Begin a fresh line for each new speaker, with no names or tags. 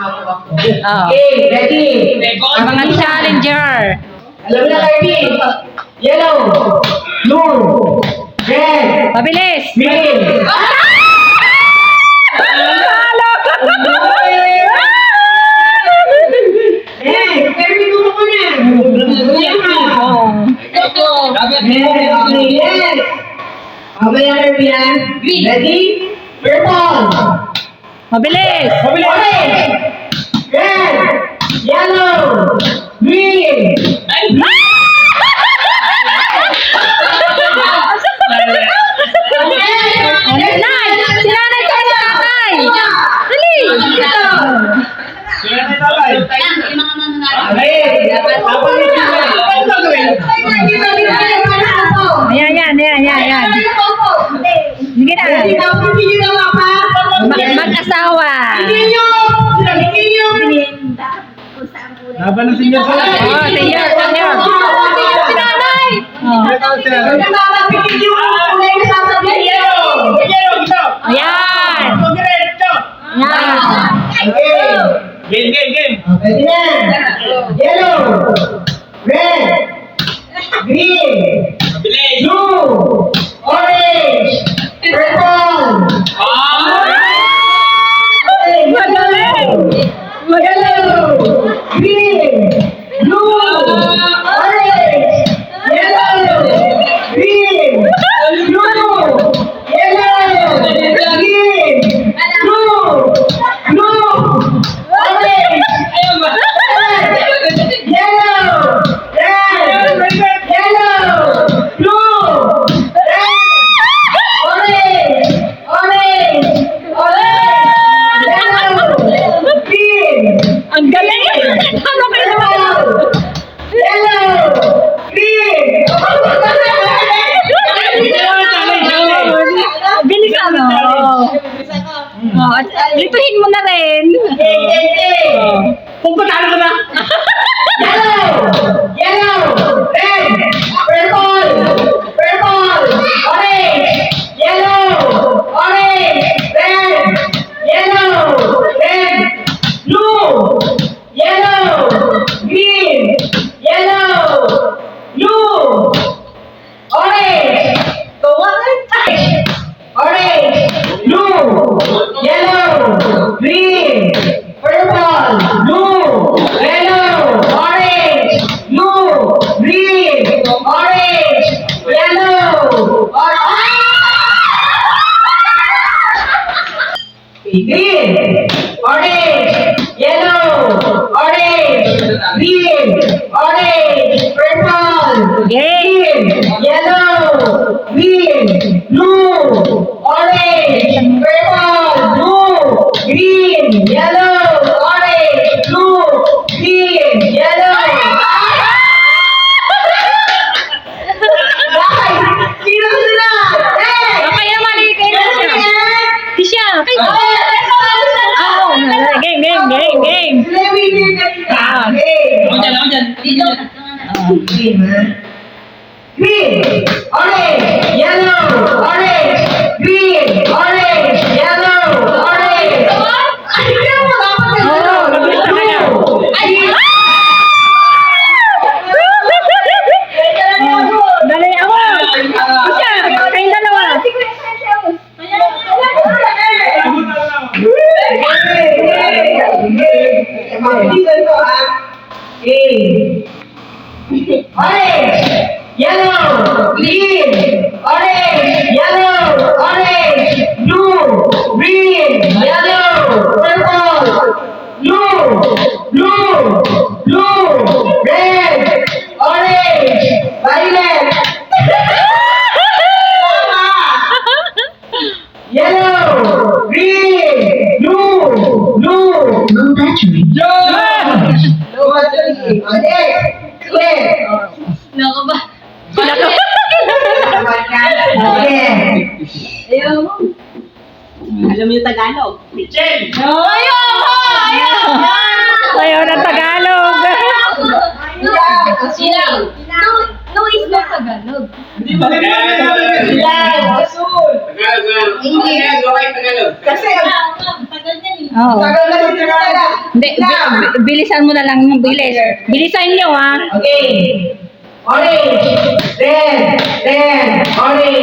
Oh.
Okay, ready?
Mga challenger.
Alam mo na, Cardi. Yellow, blue, red,
Mabilis.
green. Cardi, gusto ko na. Yes. Mamaya, Cardi, yan. Ready? Purple.
Mabilis.
Orange, red, yellow, green.
Nanay! Si nanay ko si tatay! Dali! Ayan. Sige na. Mag-asawa.
Laban ng senior sa
Oh, senior. Si nanay! Oh. Ayan!
Game.
Yellow, red, green, blue, orange, purple.
Magaling!
Green, blue, orange, yellow, green, blue, yellow, green, blue, orange, yellow, red, yellow, blue, red, orange, yellow, green.
Ang galing! Ano kayo naman?
Yellow! Green!
Bilisan mo. Oh, at lituhin mo na rin.
Kung patalo ka na!
Yellow! Yellow! Red! Purple! Orange! Yellow! Orange! Red! Yellow! Red! Blue! Yellow! Green! Yellow! Blue! Orange! Orange! Blue! Yellow! Green! Purple! Blue! Yellow! Orange! Blue! Green! Orange! Yellow! Green! Orange! Yellow! Orange! Green! Orange! Purple!
Game!
Yellow, green, blue, orange, purple, blue, green, yellow, orange, blue, green, yellow. Guys, sino sunod?
Kaya mali kayo na siya. Si siya. Game.
Green, orange, yellow, orange, green, orange, yellow, orange. Ay, kaya mo dapat yung
Mabilis na kaya. Dali ako. Si siya. Kayong dalawa.
Orange, yellow, green, orange, yellow, orange, blue, green, yellow, purple, blue, red, orange, violet. Yellow, green, blue.
Low battery.
Alam mo yung Tagalog?
Ayaw ng Tagalog.
No is not Tagalog.
Hindi ba?
Kasi,
Oo.
tagal na yung
Hindi, bilisan mo na lang ng bilis. Bilisan nyo, ha?
Okay. Orange, red, orange,